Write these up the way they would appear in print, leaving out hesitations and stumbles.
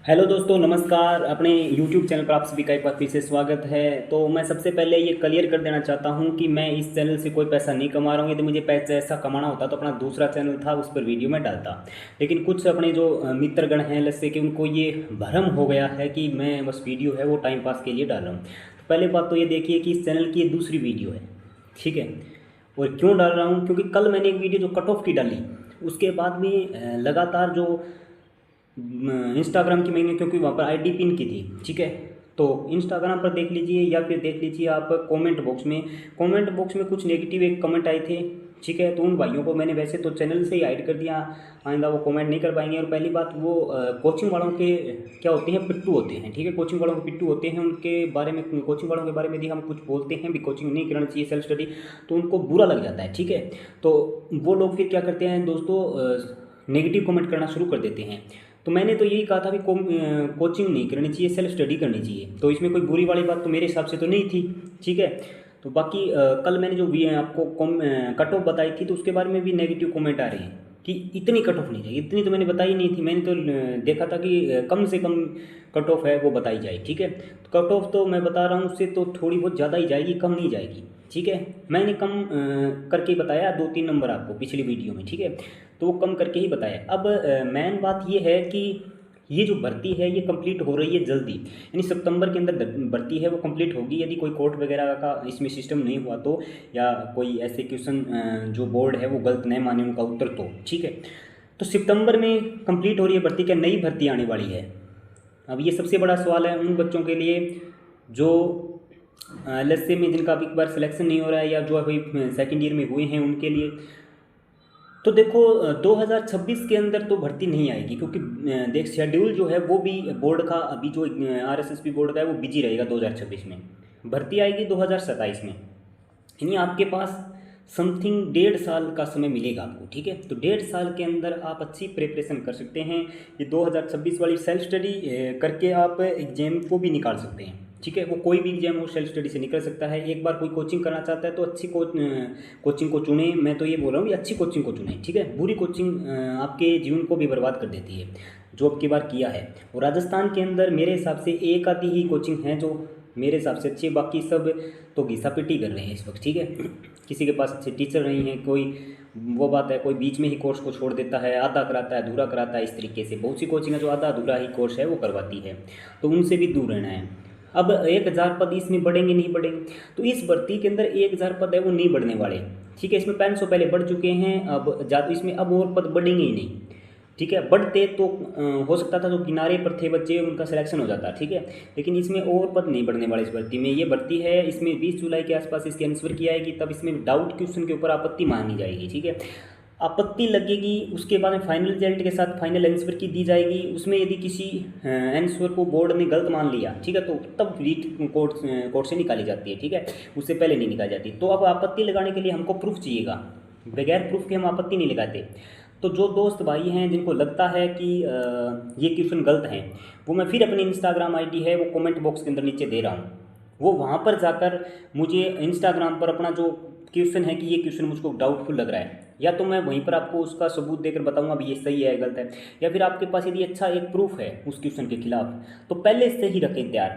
Hello दोस्तों, नमस्कार। अपने YouTube चैनल पर आप सभी का एक बार फिर से स्वागत है। तो मैं सबसे पहले ये क्लियर कर देना चाहता हूँ कि मैं इस चैनल से कोई पैसा नहीं कमा रहा हूँ। यदि मुझे पैसा ऐसा कमाना होता तो अपना दूसरा चैनल था, उस पर वीडियो में डालता। लेकिन कुछ अपने जो मित्रगण हैं लस्से के, उनको ये भ्रम हो गया है कि मैं बस वीडियो है वो टाइम पास के लिए डाल रहा हूँ। तो पहले बात तो ये देखिए कि इस चैनल की ये दूसरी वीडियो है, ठीक है। और क्यों डाल रहा हूँ, क्योंकि कल मैंने एक वीडियो जो कट ऑफ की डाली, उसके बाद में लगातार जो इंस्टाग्राम की मैंने, क्योंकि वहाँ पर आईडी पिन की थी, ठीक है। तो इंस्टाग्राम पर देख लीजिए या फिर देख लीजिए आप कमेंट बॉक्स में कुछ नेगेटिव एक कमेंट आए थे, ठीक है। तो उन भाइयों को मैंने वैसे तो चैनल से ही हाइड कर दिया, आइंदा वो कमेंट नहीं कर पाएंगे। और पहली बात, वो कोचिंग वालों के क्या होते हैं, पिट्टू होते हैं, ठीक है। कोचिंग वालों के पिट्टू होते हैं। उनके बारे में, कोचिंग वालों के बारे में यदि हम कुछ बोलते हैं भी कोचिंग नहीं करना चाहिए, सेल्फ स्टडी, तो उनको बुरा लग जाता है, ठीक है। तो वो लोग फिर क्या करते हैं दोस्तों, नेगेटिव कमेंट करना शुरू कर देते हैं। तो मैंने तो यही कहा था कि कोचिंग नहीं करनी चाहिए, सेल्फ स्टडी करनी चाहिए। तो इसमें कोई बुरी वाली बात तो मेरे हिसाब से तो नहीं थी, ठीक है। तो बाकी कल मैंने जो आपको कट ऑफ बताई थी, तो उसके बारे में भी नेगेटिव कमेंट आ रहे हैं कि इतनी कट ऑफ नहीं चाहिए। इतनी तो मैंने बताई नहीं थी। मैंने तो देखा था कि कम से कम कट ऑफ है वो बताई जाए, ठीक है। तो कट ऑफ तो मैं बता रहा हूँ, उससे तो थोड़ी बहुत ज़्यादा ही जाएगी, कम नहीं जाएगी, ठीक है। मैंने कम करके बताया 2-3 नंबर आपको पिछली वीडियो में, ठीक है। तो वो कम करके ही बताया। अब मेन बात ये है कि ये जो भर्ती है ये कंप्लीट हो रही है जल्दी, यानी सितंबर के अंदर भर्ती है वो कंप्लीट होगी, यदि कोई कोर्ट वगैरह का इसमें सिस्टम नहीं हुआ तो, या कोई ऐसे क्वेश्चन जो बोर्ड है वो गलत नहीं माने उनका उत्तर, तो ठीक है। तो सितंबर में कंप्लीट हो रही है भर्ती, क्या नई भर्ती आने वाली है? अब ये सबसे बड़ा सवाल है उन बच्चों के लिए जो लस्से में जिनका अभी एक बार सिलेक्शन नहीं हो रहा है, या जो अभी सेकेंड ईयर में हुए हैं उनके लिए। तो देखो 2026 के अंदर तो भर्ती नहीं आएगी, क्योंकि देख शेड्यूल जो है वो भी बोर्ड का, अभी जो आरएसएसबी बोर्ड का है वो बिजी रहेगा 2026 में। भर्ती आएगी 2027 में, यानी आपके पास समथिंग 1.5 साल का समय मिलेगा आपको, ठीक है। तो 1.5 साल के अंदर आप अच्छी प्रिपरेशन कर सकते हैं। ये 2026 वाली सेल्फ स्टडी करके आप एग्जाम को भी निकाल सकते हैं, ठीक है। वो कोई भी एग्जाम हो सेल्फ स्टडी से निकल सकता है। एक बार कोई कोचिंग करना चाहता है तो अच्छी कोचिंग को चुने। मैं तो ये बोल रहा हूँ कि अच्छी कोचिंग को चुने, ठीक है। बुरी कोचिंग आपके जीवन को भी बर्बाद कर देती है, जो अब की बार किया है। और राजस्थान के अंदर मेरे हिसाब से एक आधी ही कोचिंग है जो मेरे हिसाब से अच्छी है, बाकी सब तो घिसा पिटी कर रहे हैं इस वक्त, ठीक है। किसी के पास अच्छे टीचर नहीं है, कोई वो बात है, कोई बीच में ही कोर्स को छोड़ देता है, आधा कराता है, अधूरा कराता है। इस तरीके से बहुत सी कोचिंग है जो आधा अधूरा ही कोर्स है वो करवाती है, तो उनसे भी दूर रहना है। अब 1,000 पद इसमें बढ़ेंगे नहीं बढ़ेंगे? तो इस भर्ती के अंदर 1,000 पद है वो नहीं बढ़ने वाले, ठीक है। इसमें 500 पहले बढ़ चुके हैं, अब ज़्यादा इसमें अब और पद बढ़ेंगे ही नहीं, ठीक है। बढ़ते तो हो सकता था जो किनारे पर थे बच्चे उनका सिलेक्शन हो जाता, ठीक है। लेकिन इसमें और पद नहीं बढ़ने वाले इस भर्ती में। ये भर्ती है, इसमें 20 जुलाई के आसपास इसकी आंसर की आएगी, तब इसमें डाउट क्वेश्चन के ऊपर आपत्ति मांगी जाएगी, ठीक है। आपत्ति लगेगी, उसके बाद में फाइनल रिजल्ट के साथ फाइनल आंसर की दी जाएगी। उसमें यदि किसी आंसर को बोर्ड ने गलत मान लिया, ठीक है, तो तब रीट कोर्ट से निकाली जाती है, ठीक है। उससे पहले नहीं निकाली जाती। तो अब आपत्ति लगाने के लिए हमको प्रूफ चाहिएगा, बगैर प्रूफ के हम आपत्ति नहीं लगाते। तो जो दोस्त भाई हैं जिनको लगता है कि ये क्वेश्चन गलत हैं, वो मैं फिर अपनी इंस्टाग्राम आईडी है वो कमेंट बॉक्स के अंदर नीचे दे रहा हूँ। वो वहाँ पर जाकर मुझे इंस्टाग्राम पर अपना जो क्वेश्चन है कि ये क्वेश्चन मुझको डाउटफुल लग रहा है, या तो मैं वहीं पर आपको उसका सबूत देकर बताऊंगा भी ये सही है गलत है, या फिर आपके पास यदि अच्छा एक प्रूफ है उस क्वेश्चन के खिलाफ, तो पहले से ही रखें तैयार।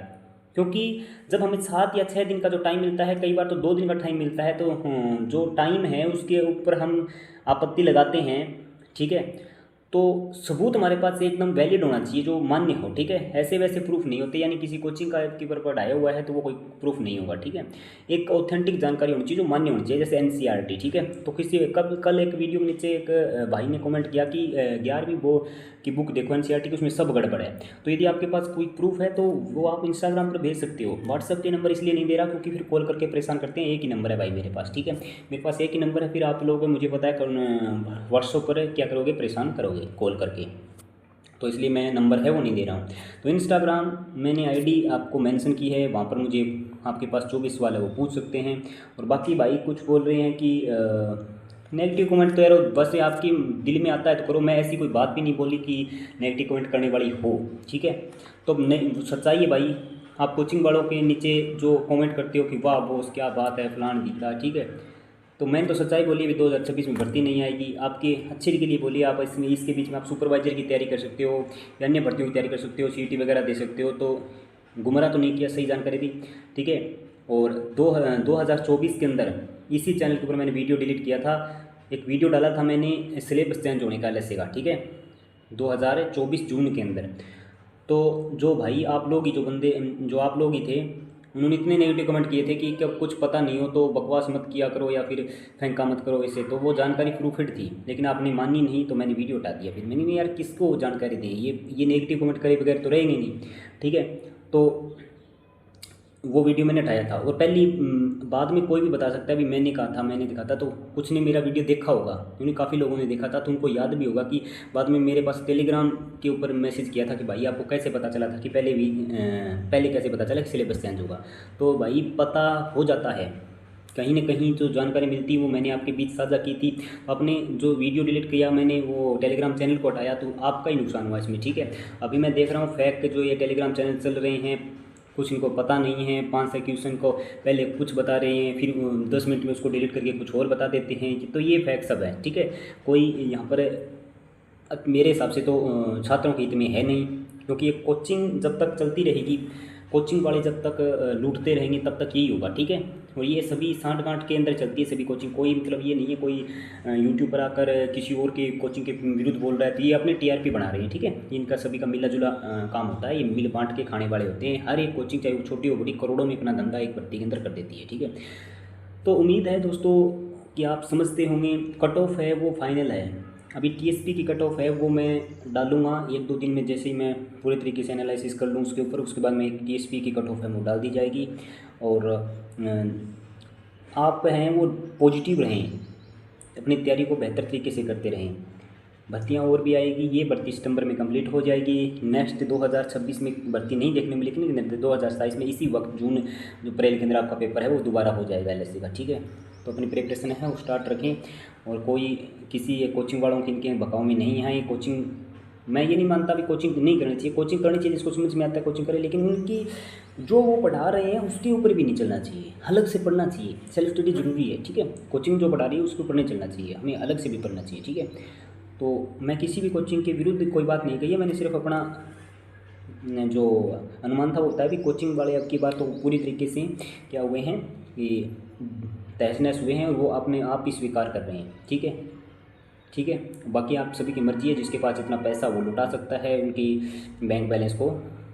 क्योंकि जब हमें 7 या 6 दिन का जो टाइम मिलता है, कई बार तो 2 दिन का टाइम मिलता है, तो जो टाइम है उसके ऊपर हम आपत्ति लगाते हैं, ठीक है। तो सबूत हमारे पास एकदम वैलिड होना चाहिए, जो मान्य हो, ठीक है। ऐसे वैसे प्रूफ नहीं होते, यानी किसी कोचिंग का के ऊपर पढ़ाया हुआ है तो वो कोई प्रूफ नहीं होगा, ठीक है। एक ऑथेंटिक जानकारी होनी चाहिए जो मान्य होनी चाहिए, जैसे एनसीईआरटी, ठीक है। तो किसी कल एक वीडियो के नीचे एक भाई ने कमेंट किया कि 11वीं वो की बुक देखो एनसीईआरटी की, उसमें सब गड़बड़ है। तो यदि आपके पास कोई प्रूफ है तो वो आप इंस्टाग्राम पर भेज सकते हो। व्हाट्सअप के नंबर इसलिए नहीं दे रहा क्योंकि फिर कॉल करके परेशान करते हैं। एक ही नंबर है भाई मेरे पास, ठीक है। मेरे पास एक ही नंबर है, फिर आप लोग मुझे पता है व्हाट्सअप पर क्या करोगे, परेशान करोगे कॉल करके, तो इसलिए मैं नंबर है वो नहीं दे रहा हूँ। तो इंस्टाग्राम मैंने आईडी आपको मेंशन की है, वहाँ पर मुझे आपके पास जो भी सवाल है वो पूछ सकते हैं। और बाकी भाई कुछ बोल रहे हैं कि नेगेटिव कमेंट तो यार बस ये आपकी दिल में आता है तो करो। मैं ऐसी कोई बात भी नहीं बोली कि नेगेटिव कमेंट करने वाली हो, ठीक है। तो नहीं, सच्चाई है भाई। आप कोचिंग वालों के नीचे जो कमेंट करते हो कि वाह बॉस क्या बात है फलान ढिकला, ठीक है, तो मैंने तो सच्चाई बोली, अभी 2026 में भर्ती नहीं आएगी, आपके अच्छे के लिए बोली। आप इसमें इसके बीच में आप सुपरवाइजर की तैयारी कर सकते हो या अन्य भर्तियों की तैयारी कर सकते हो, सीईटी वगैरह दे सकते हो। तो गुमराह तो नहीं किया, सही जानकारी दी, ठीक है। और 2024 के अंदर इसी चैनल के ऊपर मैंने वीडियो डिलीट किया था, एक वीडियो डाला था मैंने सिलेबस चेंज होने का एलएसए का, ठीक है, 2024 जून के अंदर। तो जो भाई आप लोग ही जो आप लोग ही थे, उन्होंने इतने नेगेटिव कमेंट किए थे कि कब कुछ पता नहीं हो तो बकवास मत किया करो या फिर फेंका मत करो ऐसे। तो वो जानकारी प्रूफिड थी, लेकिन आपने मानी नहीं तो मैंने वीडियो हटा दिया। फिर मैंने नहीं यार, किसको जानकारी दी, ये नेगेटिव कमेंट करे बगैर तो रहेंगे नहीं, ठीक है। तो वो वीडियो मैंने हटाया था। और पहली बाद में कोई भी बता सकता है भी मैंने कहा था, मैंने दिखा था, तो कुछ ने मेरा वीडियो देखा होगा, क्योंकि काफ़ी लोगों ने देखा था। तो उनको याद भी होगा कि बाद में मेरे पास टेलीग्राम के ऊपर मैसेज किया था कि भाई आपको कैसे पता चला था कि पहले कैसे पता चला कि सिलेबस चेंज होगा। तो भाई पता हो जाता है, कहीं ना कहीं जो जानकारी मिलती है वो मैंने आपके बीच साझा की थी। आपने जो वीडियो डिलीट किया, मैंने वो टेलीग्राम चैनल को हटाया, तो आपका ही नुकसान हुआ इसमें, ठीक है। अभी मैं देख रहा हूँ फैक्ट जो ये टेलीग्राम चैनल चल रहे हैं, कुछ इनको पता नहीं है, 5 क्वेश्चन को पहले कुछ बता रहे हैं, फिर 10 मिनट में उसको डिलीट करके कुछ और बता देते हैं। तो ये फैक्ट सब है, ठीक है। कोई यहाँ पर मेरे हिसाब से तो छात्रों के हित में है नहीं, क्योंकि ये कोचिंग जब तक चलती रहेगी, कोचिंग वाले जब तक लूटते रहेंगे तब तक यही होगा, ठीक है। और ये सभी सांठ गांठ के अंदर चलती है सभी कोचिंग। कोई मतलब ये नहीं है कोई यूट्यूब पर आकर किसी और के कोचिंग के विरुद्ध बोल रहा है, तो ये अपने टीआरपी बना रहे हैं, ठीक है। इनका सभी का मिला जुला काम होता है, ये मिल बांट के खाने वाले होते हैं। हर एक कोचिंग चाहे वो छोटी हो बड़ी, करोड़ों में अपना धंधा एक भर्ती के अंदर कर देती है, ठीक है। तो उम्मीद है दोस्तों कि आप समझते होंगे। कट ऑफ है वो फाइनल है, अभी टीएसपी की कट ऑफ है वो मैं डालूंगा 1-2 दिन में, जैसे ही मैं पूरे तरीके से एनालिसिस कर लूँ उसके ऊपर, उसके बाद में एक टीएसपी की कट ऑफ है वो डाल दी जाएगी। और आप हैं वो पॉजिटिव रहें, अपनी तैयारी को बेहतर तरीके से करते रहें। भर्तियाँ और भी आएगी, ये भर्ती सितंबर में कंप्लीट हो जाएगी। नेक्स्ट 2026 में भर्ती नहीं देखने मिली, लेकिन 2027 में इसी वक्त जून जो अप्रैल के अंदर आपका पेपर है वो दोबारा हो जाएगा एलएससी का, ठीक है। तो अपनी प्रिपरेशन है वो स्टार्ट रखें, और कोई किसी कोचिंग वालों के इनके भकाऊ में नहीं है। ये कोचिंग मैं ये नहीं मानता भी कोचिंग नहीं करनी चाहिए, कोचिंग करनी चाहिए, जिसको समझ में आता है कोचिंग करे, लेकिन उनकी जो वो पढ़ा रहे हैं उसके ऊपर भी नहीं चलना चाहिए, अलग से पढ़ना चाहिए। सेल्फ स्टडी जरूरी है, ठीक है। कोचिंग जो पढ़ा रही है उसके ऊपर नहीं चलना चाहिए, हमें अलग से भी पढ़ना चाहिए, ठीक है। तो मैं किसी भी कोचिंग के विरुद्ध कोई बात नहीं कही है, मैंने सिर्फ अपना जो अनुमान था वो बताया भी कोचिंग वाले अब की बार तो पूरी तरीके से क्या हुए हैं कि तहस नहस हुए हैं, और वो अपने आप ही स्वीकार कर रहे हैं, ठीक है, ठीक है। बाकी आप सभी की मर्जी है, जिसके पास इतना पैसा वो लुटा सकता है, उनकी बैंक बैलेंस को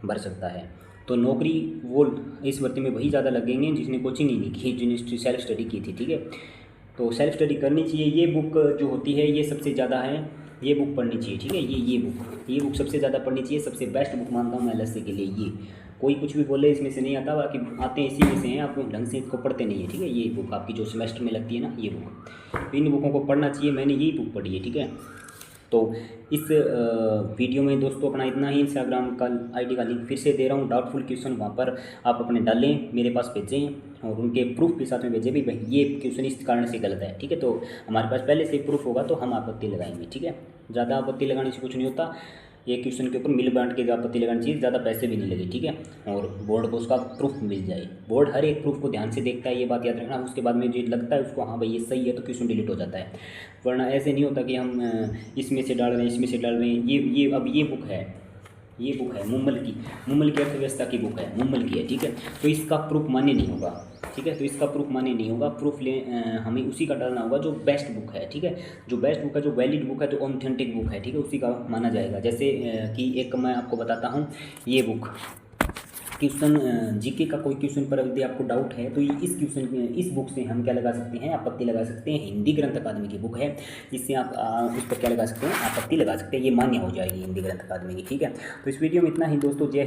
भर सकता है। तो नौकरी वो इस भर्ती में वही ज़्यादा लगेंगे जिसने कोचिंग ही नहीं की, जिन्हें सेल्फ स्टडी की थी, ठीक है। तो सेल्फ स्टडी करनी चाहिए। ये बुक जो होती है ये सबसे ज़्यादा है, ये बुक पढ़नी चाहिए, ठीक है। ये बुक सबसे ज़्यादा पढ़नी चाहिए, सबसे बेस्ट बुक मानता हूँ मैं एलएससी के लिए। ये कोई कुछ भी बोले इसमें से नहीं आता, बाकी आते हैं इसी में से हैं, आप ढंग से इसको पढ़ते नहीं है, ठीक है। ये बुक आपकी जो सेमेस्टर में लगती है ना, ये बुक, इन बुकों को पढ़ना चाहिए। मैंने यही बुक पढ़ी है, ठीक है। तो इस वीडियो में दोस्तों अपना इतना ही। इंस्टाग्राम का आईडी का लिंक फिर से दे रहा हूँ, डाउटफुल क्वेश्चन वहाँ पर आप अपने डालें, मेरे पास भेजें और उनके प्रूफ के साथ में भेजें भी भाई ये क्वेश्चन इस कारण से गलत है, ठीक है। तो हमारे पास पहले से प्रूफ होगा तो हम आपत्ति लगाएंगे, ठीक है। ज़्यादा आपत्ति लगाने से कुछ नहीं होता, ये क्वेश्चन के ऊपर मिल बांट के आपत्ति लगानी चाहिए, ज़्यादा पैसे भी नहीं लगे, ठीक है। और बोर्ड को उसका प्रूफ मिल जाए, बोर्ड हर एक प्रूफ को ध्यान से देखता है, ये बात याद रखना। उसके बाद में जो लगता है उसको हाँ भाई ये सही है तो क्वेश्चन डिलीट हो जाता है, वरना ऐसे नहीं होता कि हम इसमें से डाल रहे हैं इसमें से डाल रहे हैं। ये अब ये बुक है मुम्बल की अर्थव्यवस्था की बुक है, मुम्बल की है, ठीक है। तो इसका प्रूफ मान्य नहीं होगा, ठीक है। तो इसका प्रूफ मान्य नहीं होगा, प्रूफ हमें उसी का डालना होगा जो बेस्ट बुक है, ठीक है। जो बेस्ट बुक है, जो वैलिड बुक है, जो ऑथेंटिक बुक है, ठीक है, उसी का माना जाएगा। जैसे कि एक मैं आपको बताता हूँ, ये बुक क्वेश्चन जीके का कोई क्वेश्चन पर यदि आपको डाउट है तो इस बुक से हम क्या लगा सकते हैं, आपत्ति लगा सकते हैं। हिंदी ग्रंथ अकादमी की बुक है, इससे आप उस पर क्या लगा सकते हैं, आपत्ति लगा सकते हैं, ये मान्य हो जाएगी हिंदी ग्रंथ अकादमी की, ठीक है। तो इस वीडियो में इतना ही दोस्तों, जय